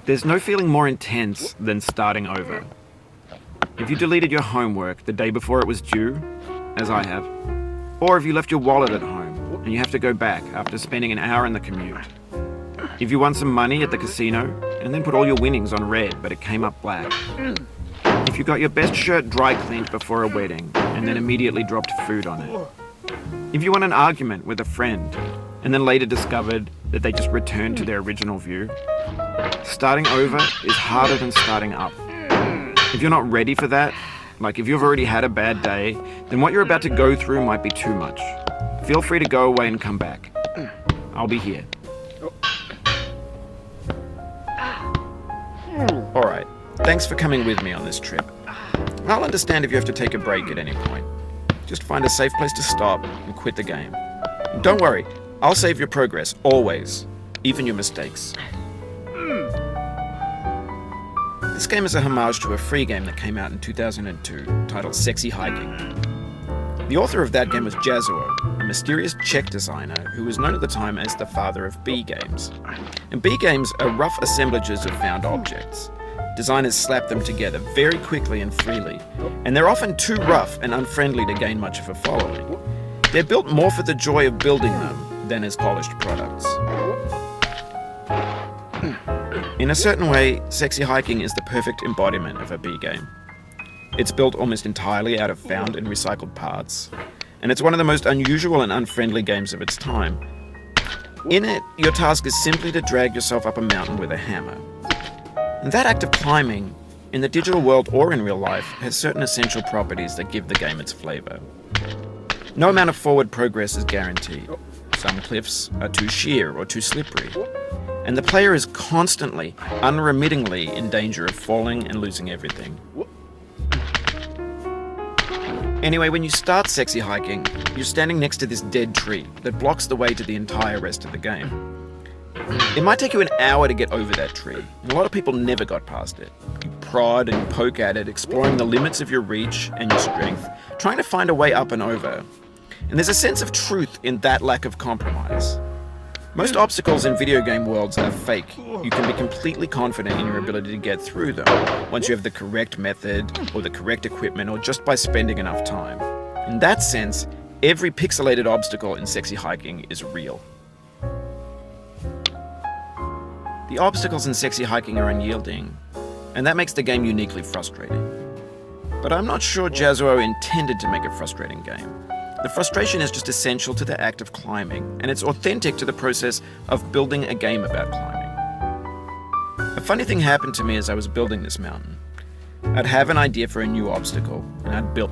There's no feeling more intense than starting over. If you deleted your homework the day before it was due, as I have, or if you left your wallet at home and you have to go back after spending an hour in the commute. If you won some money at the casino and then put all your winnings on red but it came up black. If you got your best shirt dry cleaned before a wedding and then immediately dropped food on it. If you won an argument with a friend and then later discovered that they just returned to their original view. Starting over is harder than starting up. If you're not ready for that, like if you've already had a bad day, then what you're about to go through might be too much. Feel free to go away and come back. I'll be here. Alright, thanks for coming with me on this trip. I'll understand if you have to take a break at any point. Just find a safe place to stop and quit the game. Don't worry, I'll save your progress, always. Even your mistakes. This game is a homage to a free game that came out in 2002, titled Sexy Hiking. The author of that game was Jazzuo, a mysterious Czech designer who was known at the time as the father of B games. And B games are rough assemblages of found objects. Designers slap them together very quickly and freely, and they're often too rough and unfriendly to gain much of a following. They're built more for the joy of building them than as polished products. In a certain way, Sexy Hiking is the perfect embodiment of a B game. It's built almost entirely out of found and recycled parts, and it's one of the most unusual and unfriendly games of its time. In it, your task is simply to drag yourself up a mountain with a hammer. And that act of climbing, in the digital world or in real life, has certain essential properties that give the game its flavor. No amount of forward progress is guaranteed. Some cliffs are too sheer or too slippery. And the player is constantly, unremittingly in danger of falling and losing everything. Anyway, when you start Sexy Hiking, you're standing next to this dead tree that blocks the way to the entire rest of the game. It might take you an hour to get over that tree, and a lot of people never got past it. You prod and poke at it, exploring the limits of your reach and your strength, trying to find a way up and over. And there's a sense of truth in that lack of compromise. Most obstacles in video game worlds are fake. You can be completely confident in your ability to get through them once you have the correct method or the correct equipment or just by spending enough time. In that sense, every pixelated obstacle in Sexy Hiking is real. The obstacles in Sexy Hiking are unyielding, and that makes the game uniquely frustrating. But I'm not sure Jazzuo intended to make a frustrating game. The frustration is just essential to the act of climbing, and it's authentic to the process of building a game about climbing. A funny thing happened to me as I was building this mountain. I'd have an idea for a new obstacle, and I'd build